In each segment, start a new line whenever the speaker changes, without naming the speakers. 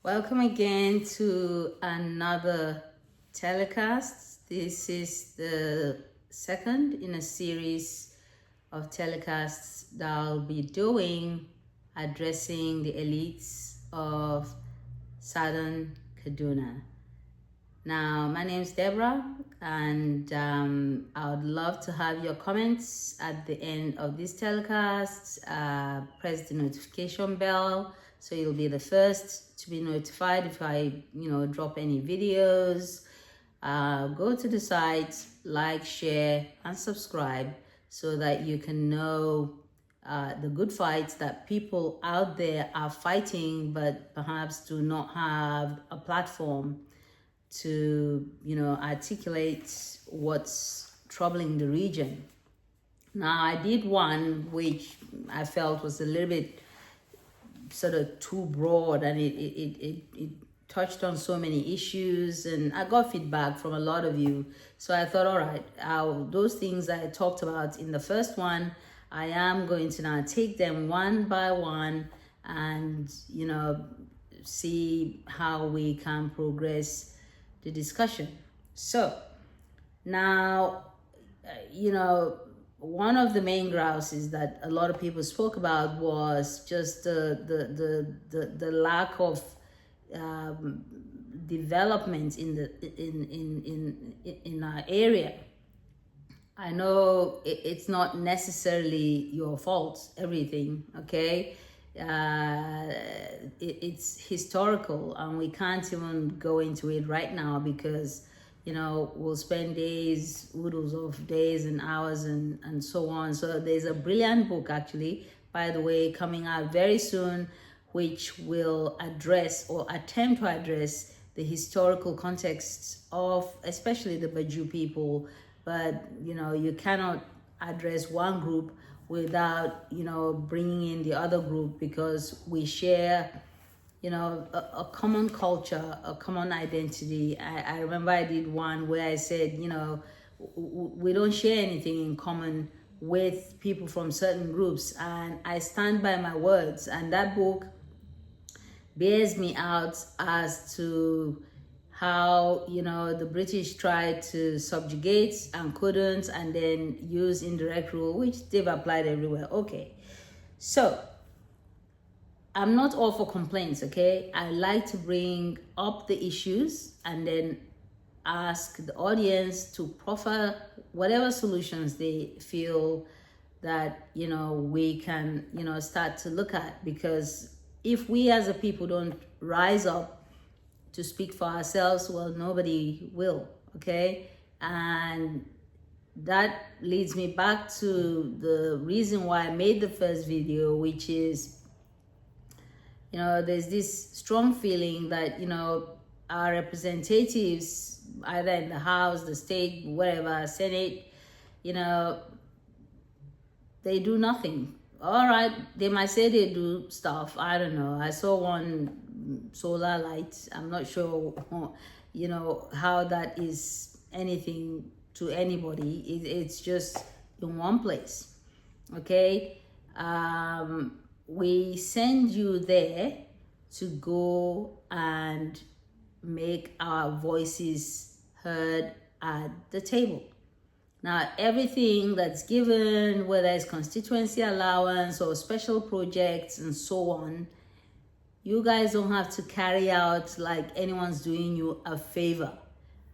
Welcome again to another telecast. This is the second in a series of telecasts that I'll be doing addressing the elites of Southern Kaduna. Now, my name is Deborah, and I would love to have your comments at the end of this telecast. Press the notification bell so you'll be the first to be notified if I, drop any videos. Go to the site, like, share, and subscribe so that you can know the good fights that people out there are fighting, but perhaps do not have a platform to articulate what's troubling the region. Now, I did one which I felt was a little bit sort of too broad, and it touched on so many issues, and I got feedback from a lot of you. So I thought, all right, those things I talked about in the first one, I am going to now take them one by one and see how we can progress the discussion. So now, one of the main grouses that a lot of people spoke about was just the lack of development in our area. I know it's not necessarily your fault, everything, okay? It's historical, and we can't even go into it right now because we'll spend days, oodles of days and hours and so on. So there's a brilliant book, actually, by the way, coming out very soon, which will address or attempt to address the historical contexts of especially the Baju people. But you cannot address one group without bringing in the other group, because we share a common culture, a common identity. I remember I did one where I said we don't share anything in common with people from certain groups, and I stand by my words, and that book bears me out as to how the British tried to subjugate and couldn't, and then use indirect rule, which they've applied everywhere. Okay, so I'm not all for complaints, okay? I like to bring up the issues and then ask the audience to proffer whatever solutions they feel that we can start to look at, because if we as a people don't rise up to speak for ourselves, well, nobody will, okay? And that leads me back to the reason why I made the first video, which is, there's this strong feeling that, our representatives, either in the House, the state, whatever, Senate, they do nothing. All right, they might say they do stuff. I don't know. I saw one solar light. I'm not sure, how that is anything to anybody. It's just in one place, okay? We send you there to go and make our voices heard at the table. Now, everything that's given, whether it's constituency allowance or special projects and so on, you guys don't have to carry out like anyone's doing you a favor.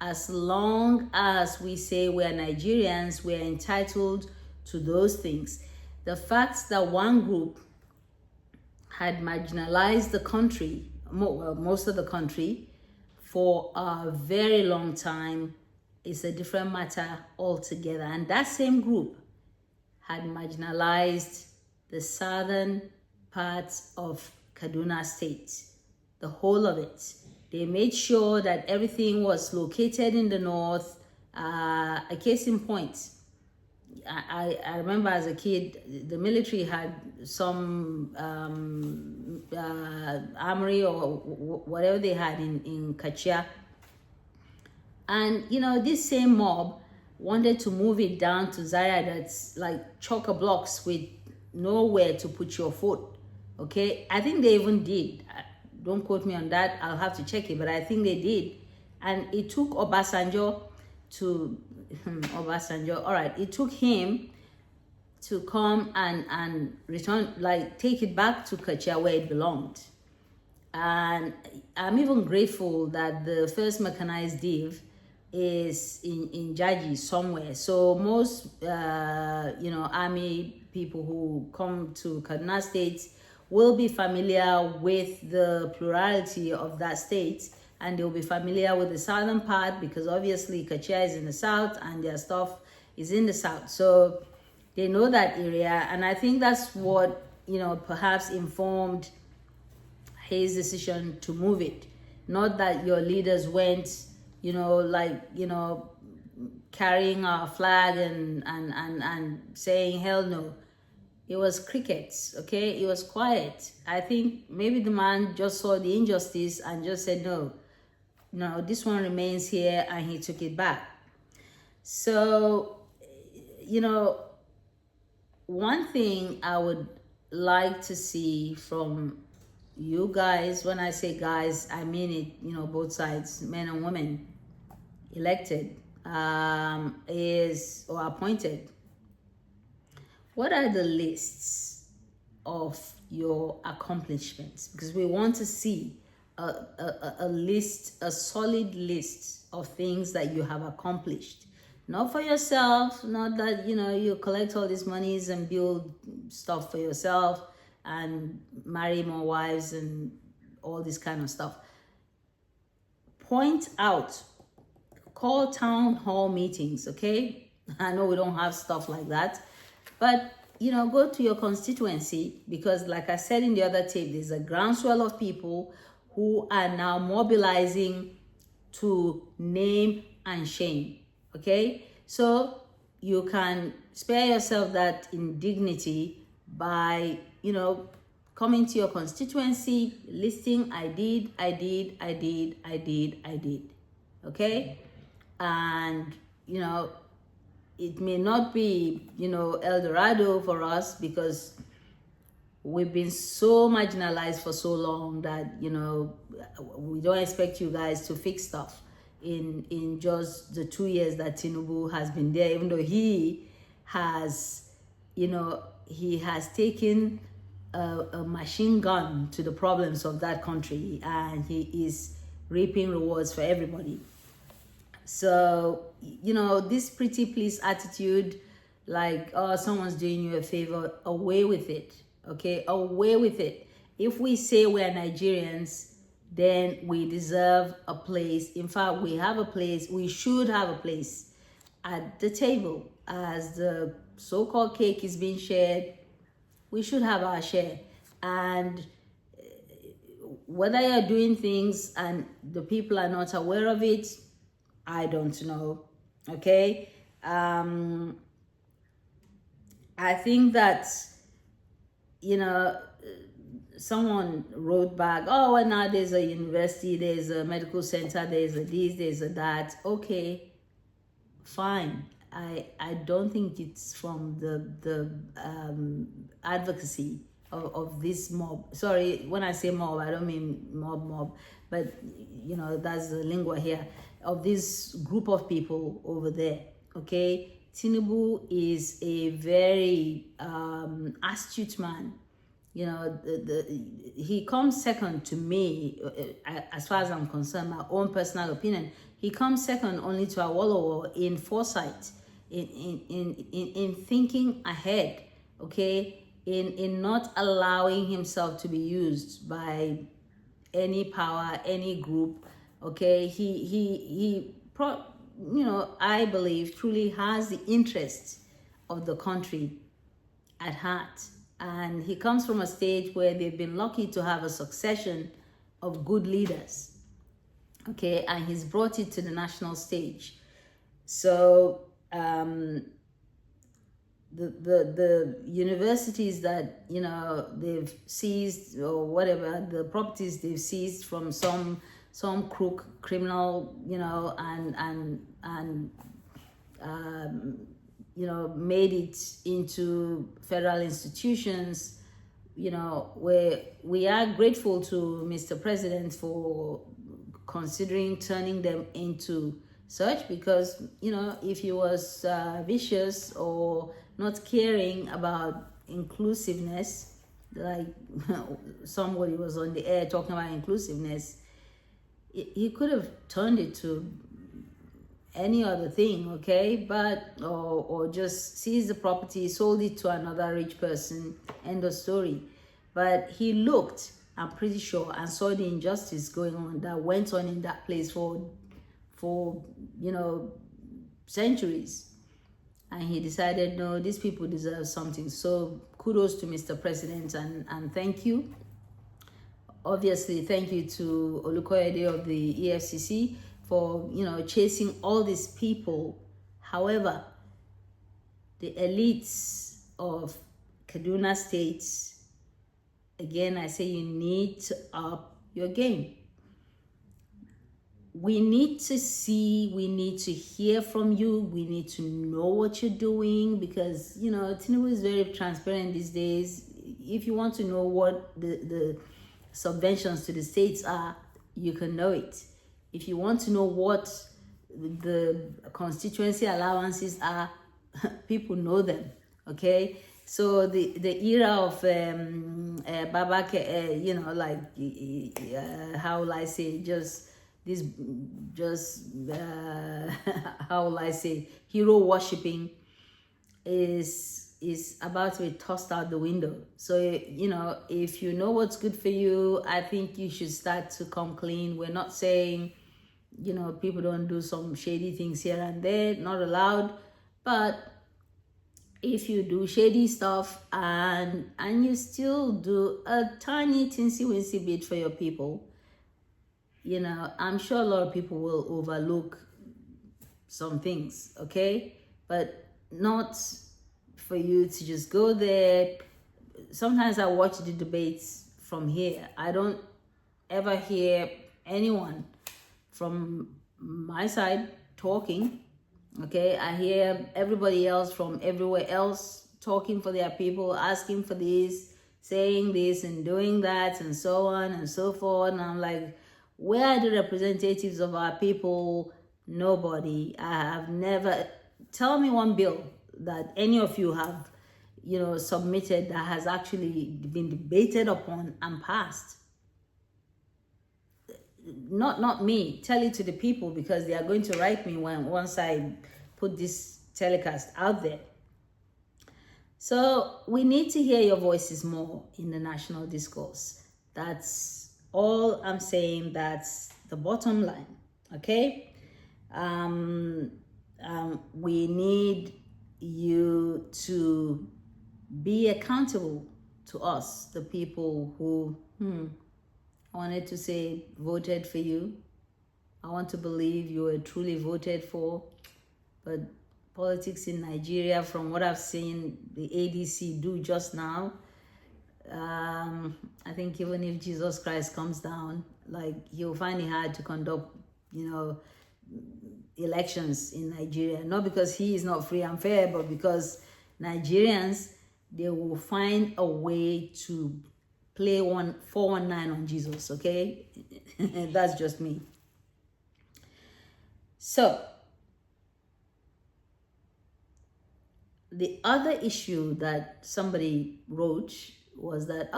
As long as we say we're Nigerians, we're entitled to those things. The fact that one group had marginalized the country, most of the country, for a very long time is a different matter altogether. And that same group had marginalized the southern parts of Kaduna State, the whole of it. They made sure that everything was located in the north. A case in point, I remember as a kid, the military had some armory or whatever they had in Kachia. And, this same mob wanted to move it down to Zaria, that's like chock-a-blocks with nowhere to put your foot, okay? I think they even did. don't quote me on that, I'll have to check it, but I think they did. And it took Obasanjo to Obasanjo, all right, it took him to come and return, like take it back to Kachia where it belonged. And I'm even grateful that the first mechanized div is in Jaji somewhere. So most army people who come to Kaduna State will be familiar with the plurality of that state, and they'll be familiar with the southern part because obviously Kachia is in the south and their stuff is in the south. So they know that area, and I think that's what perhaps informed his decision to move it. Not that your leaders went, carrying our flag and saying hell no. It was crickets, okay? It was quiet. I think maybe the man just saw the injustice and just said no, this one remains here, and he took it back. So, one thing I would like to see from you guys, when I say guys, I mean it, both sides, men and women elected, is or appointed. What are the lists of your accomplishments? Because we want to see a list, a solid list of things that you have accomplished. Not for yourself, not that, you collect all these monies and build stuff for yourself and marry more wives and all this kind of stuff. Point out, call town hall meetings, okay? I know we don't have stuff like that, but go to your constituency, because like I said in the other tape, there's a groundswell of people who are now mobilizing to name and shame, okay? So you can spare yourself that indignity by coming to your constituency, listing I did, okay? And it may not be El Dorado for us, because we've been so marginalized for so long that we don't expect you guys to fix stuff in just the 2 years that Tinubu has been there, even though he has taken a machine gun to the problems of that country, and he is reaping rewards for everybody. So this pretty please attitude, like, oh, someone's doing you a favor, away with it, okay? Away with it. If we say we're Nigerians, then we deserve a place. In fact, we have a place, we should have a place at the table. As the so-called cake is being shared, we should have our share. And whether you're doing things and the people are not aware of it, I don't know, okay? I think that, someone wrote back, oh, well, now there's a university, there's a medical center, there's a this, there's a that. Okay, fine. I don't think it's from the advocacy of this mob. Sorry, when I say mob, I don't mean mob, but that's the lingua here, of this group of people over there, okay? Tinubu is a very astute man. He comes second to me, as far as I'm concerned, my own personal opinion. He comes second only to Awolowo in foresight, in thinking ahead, okay? In not allowing himself to be used by any power, any group, okay? I believe truly has the interests of the country at heart. And he comes from a stage where they've been lucky to have a succession of good leaders, okay? And he's brought it to the national stage. So the universities that they've seized, or whatever, the properties they've seized from some crook criminal, made it into federal institutions, we are grateful to Mr. President for considering turning them into such, because if he was vicious or not caring about inclusiveness, like somebody was on the air talking about inclusiveness, he could have turned it to any other thing, okay? But or just seized the property, sold it to another rich person, end of story. But he looked, I'm pretty sure, and saw the injustice going on that went on in that place for centuries, and he decided, no, these people deserve something. So kudos to Mr. President, and thank you. Obviously, thank you to Olukoyede of the EFCC for chasing all these people. However, the elites of Kaduna State, again, I say you need to up your game. We need to see, we need to hear from you, we need to know what you're doing, because Tinubu is very transparent these days. If you want to know what the subventions to the states are, you can know it. If you want to know what the constituency allowances are, people know them, okay? So the era of Babake, how will I say, how will I say, hero worshipping is about to be tossed out the window. So if you know what's good for you, I think you should start to come clean. We're not saying people don't do some shady things here and there, not allowed. But if you do shady stuff and you still do a tiny teensy weensy bit for your people, I'm sure a lot of people will overlook some things, okay? But not for you to just go there. Sometimes I watch the debates from here. I don't ever hear anyone from my side talking, okay? I hear everybody else from everywhere else talking for their people, asking for this, saying this and doing that, and so on and so forth. And I'm like, where are the representatives of our people? Nobody. I have never, tell me one bill that any of you have submitted that has actually been debated upon and passed. Not me. Tell it to the people, because they are going to write me once I put this telecast out there. So we need to hear your voices more in the national discourse. That's all I'm saying. That's the bottom line, okay? We need you to be accountable to us, the people who I wanted to say voted for you. I want to believe you were truly voted for, but politics in Nigeria, from what I've seen the ADC do just now, I think even if Jesus Christ comes down, he'll find it hard to conduct elections in Nigeria, not because he is not free and fair, but because Nigerians, they will find a way to play 419 on Jesus, okay? That's just me. So the other issue that somebody wrote was that,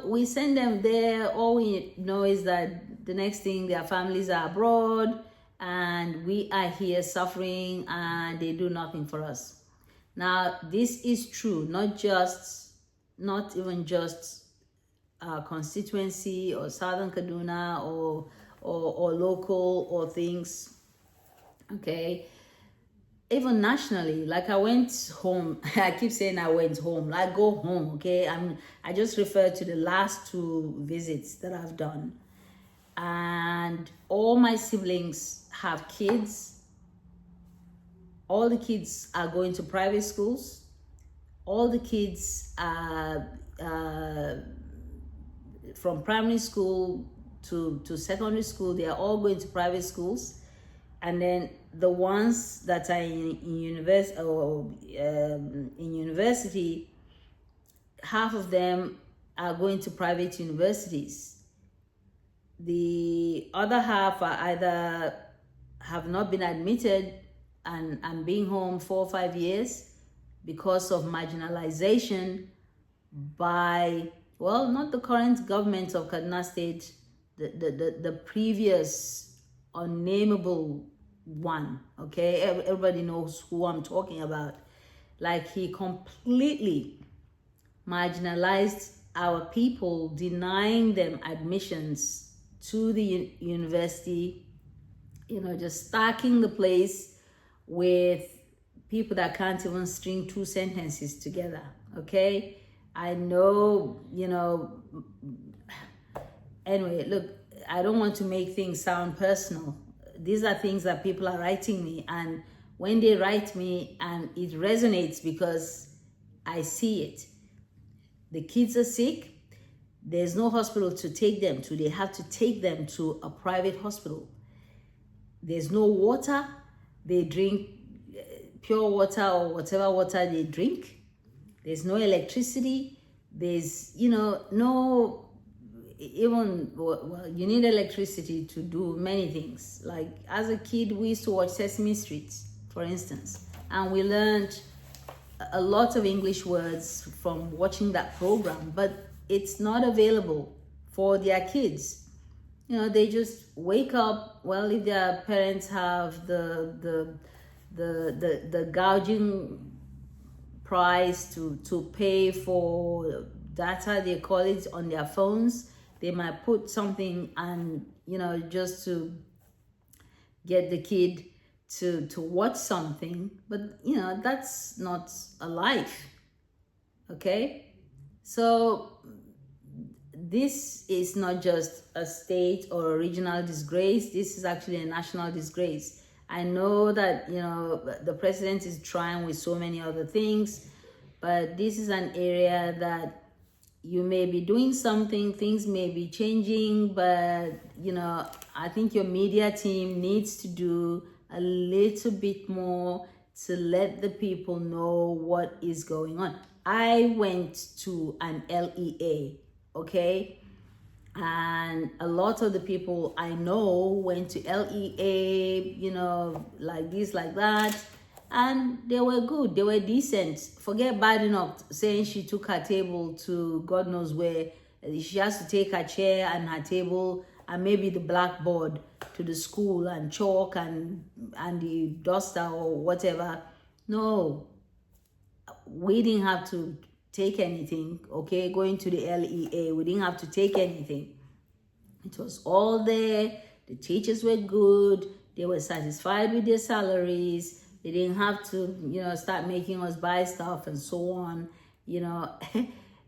we send them there, all we know is that the next thing their families are abroad and we are here suffering and they do nothing for us. Now, this is true, not even just our constituency or Southern Kaduna or local or things, okay? Even nationally, I went home. I keep saying I went home. Go home, okay? I just refer to the last 2 visits that I've done. And all my siblings have kids. All the kids are going to private schools. All the kids are from primary school to secondary school. They are all going to private schools. And then the ones that are in university, half of them are going to private universities. The other half are either have not been admitted and being home 4 or 5 years because of marginalization by, well, not the current government of Kaduna State, the previous unnameable one, okay? Everybody knows who I'm talking about. Like, he completely marginalized our people, denying them admissions to the university, just stacking the place with people that can't even string 2 sentences together, okay? I know, anyway, look, I don't want to make things sound personal. These are things that people are writing me, and when they write me and it resonates because I see it. The kids are sick. There's no hospital to take them to. They have to take them to a private hospital. There's no water. They drink pure water or whatever water they drink. There's no electricity. There's, no, even, well, you need electricity to do many things. Like, as a kid, we used to watch Sesame Street, for instance, and we learned a lot of English words from watching that program, but it's not available for their kids. They just wake up. Well, if their parents have the gouging price to pay for data, they call it, on their phones, they might put something and just to get the kid to watch something, but that's not a life, okay? So this is not just a state or a regional disgrace. This is actually a national disgrace. I know that the president is trying with so many other things, but this is an area that you may be doing something, things may be changing, but I think your media team needs to do a little bit more to let the people know what is going on. I went to an LEA, okay? And a lot of the people I know went to LEA, like this, like that, and they were good, they were decent. Forget bad enough saying she took her table to God knows where. She has to take her chair and her table and maybe the blackboard to the school and chalk and the duster or whatever. No, we didn't have to take anything, okay? Going to the LEA, we didn't have to take anything. It was all there. The teachers were good. They were satisfied with their salaries. They didn't have to, start making us buy stuff and so on.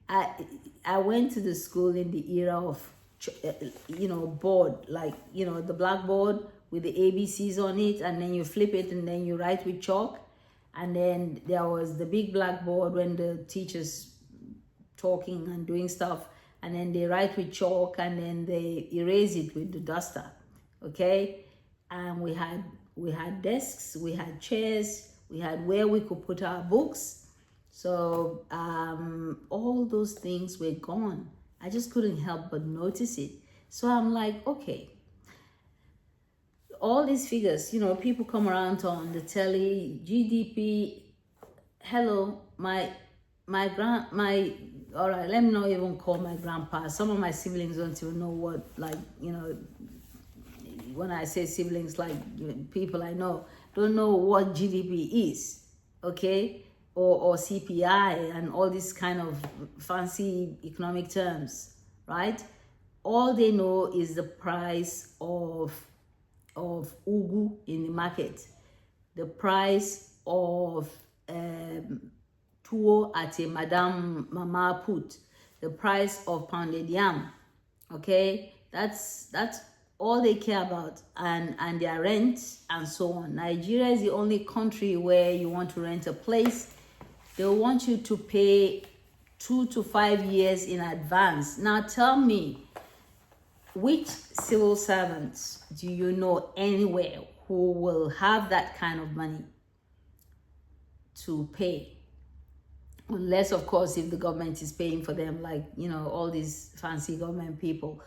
I went to the school in the era of, board, like, the blackboard with the ABCs on it, and then you flip it and then you write with chalk. And then there was the big blackboard when the teachers talking and doing stuff, and then they write with chalk and then they erase it with the duster, okay? And we had desks, we had chairs, we had where we could put our books. So all those things were gone. I just couldn't help but notice it. So I'm like, okay, all these figures, people come around on the telly, GDP. Hello, all right, let me not even call my grandpa. Some of my siblings don't even know what, like, when I say siblings, like people I know, don't know what GDP is, okay? Or CPI and all these kind of fancy economic terms, right? All they know is the price of ugu in the market, the price of tuwo at a Madame Mama put, the price of pounded yam, okay? That's all they care about, and their rent and so on. Nigeria is the only country where you want to rent a place, they want you to pay 2 to 5 years in advance. Now tell me, which civil servants do you know anywhere who will have that kind of money to pay? unless of course if the government is paying for them, like, you know, all these fancy government people.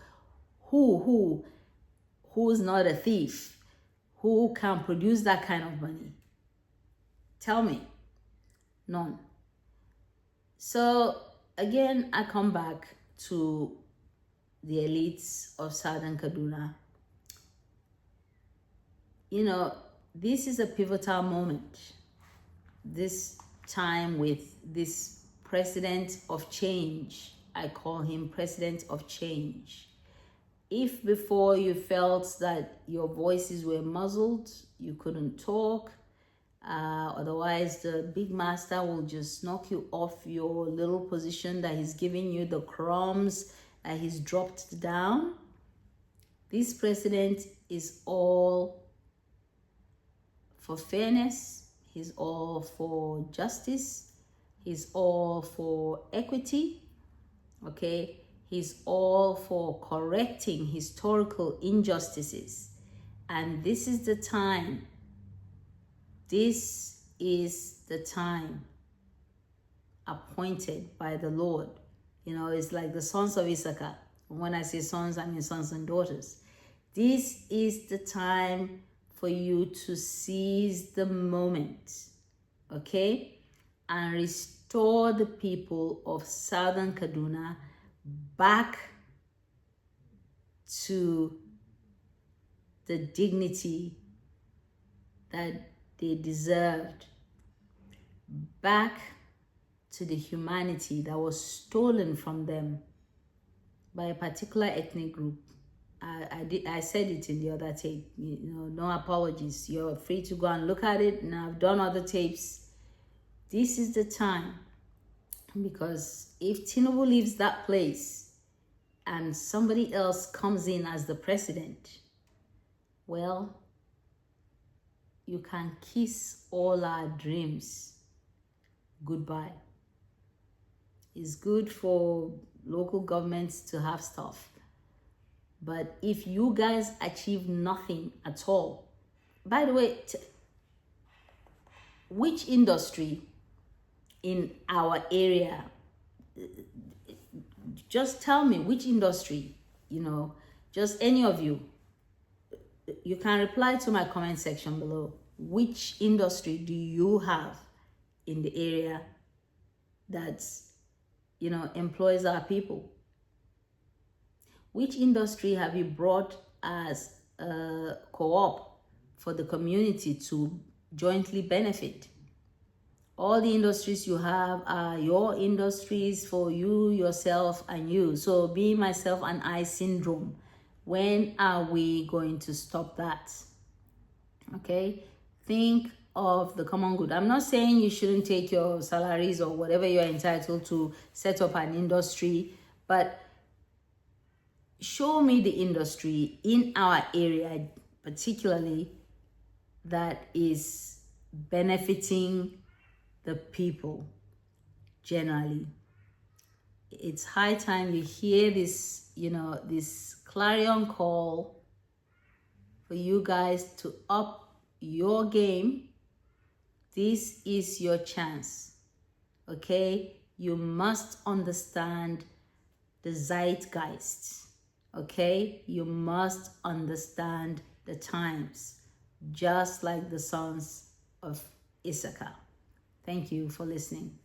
Who's not a thief? Who can produce that kind of money? Tell me. None. So again, I come back to the elites of Southern Kaduna. You know, this is a pivotal moment. This time with this president of change. I call him president of change. If before you felt that your voices were muzzled, you couldn't talk, otherwise the big master will just knock you off your little position that he's giving you, the crumbs that he's dropped down. This president is all for fairness, he's all for justice, he's all for equity, okay? He's all for correcting historical injustices. And this is the time. This is the time appointed by the Lord. You know, it's like the sons of Issachar. When I say sons, I mean sons and daughters. This is the time for you to seize the moment, okay? And restore the people of Southern Kaduna back to the dignity that they deserved, back to the humanity that was stolen from them by a particular ethnic group. I said it in the other tape, you know, no apologies. You're free to go and look at it, and I've done other tapes. This is the time, because if Tinubu leaves that place and somebody else comes in as the president, well, you can kiss all our dreams goodbye. It's good for local governments to have stuff. But if you guys achieve nothing at all, by the way, which industry in our area, just tell me which industry, you know, just any of you, you can reply to my comment section below. Which industry do you have in the area that's, you know, employs our people? Which industry have you brought as a co-op for the community to jointly benefit? All the industries you have are your industries for you, yourself, and you. So be myself and I syndrome. When are we going to stop that? Okay? Think of the common good. I'm not saying you shouldn't take your salaries or whatever you're entitled to set up an industry, but show me the industry in our area particularly that is benefiting the people generally. It's high time you hear this, you know, this clarion call for you guys to up your game. This is your chance, okay? You must understand the zeitgeist, okay? You must understand the times, just like the sons of Issachar. Thank you for listening.